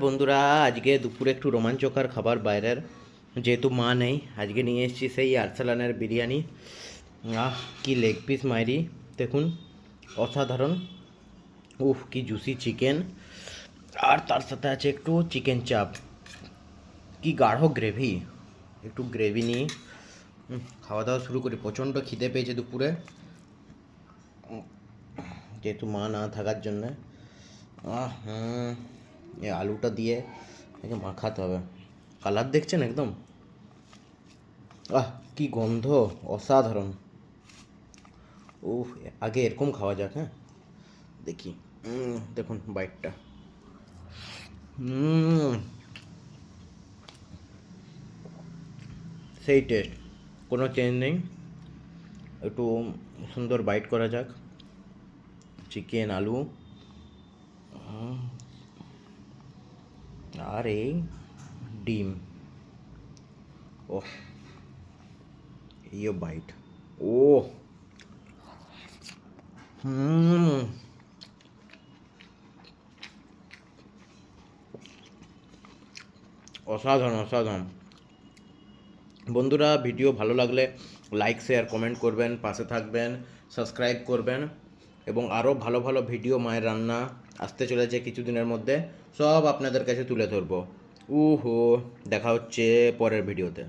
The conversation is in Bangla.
বন্ধুরা, আজকে দুপুরে একটু রোমাঞ্চকর খাবার বাইরের, যেহেতু মা নেই। আজকে নিয়ে এসেছি সেই আরসালানের বিরিয়ানি। কি লেগ পিস মাইরি, দেখুন, অসাধারণ। উফ, কি জুসি চিকেন। আর তার সাথে আছে একটু চিকেন চাপ। কি গাঢ় গ্রেভি, একটু গ্রেভি নিয়ে খাওয়া দাওয়া শুরু করি। প্রচণ্ড খিদে পেয়েছে দুপুরে, যেহেতু মা না থাকার জন্যে। এই আলুটা দিয়ে একে মাখাতে হবে। কালার দেখছেন একদম, কি গন্ধ, অসাধারণ। উফ, আগে এরকম খাওয়া যাক। হ্যাঁ, দেখি। দেখুন বাইটটা। সেই টেস্ট, কোনো চেঞ্জ নেই। একটু সুন্দর বাইট করা যাক। চিকেন, আলু, আর এই ডিম। ওহ, বাইট। ও, অসাধারণ অসাধারণ। বন্ধুরা, ভিডিও ভালো লাগলে লাইক, শেয়ার, কমেন্ট করবেন, পাশে থাকবেন, সাবস্ক্রাইব করবেন। এবং আরও ভালো ভালো ভিডিও মায়ের রান্না আসতে চলেছে কিছুদিনের মধ্যে, সব আপনাদের কাছে তুলে ধরবো। দেখা হচ্ছে পরের ভিডিওতে।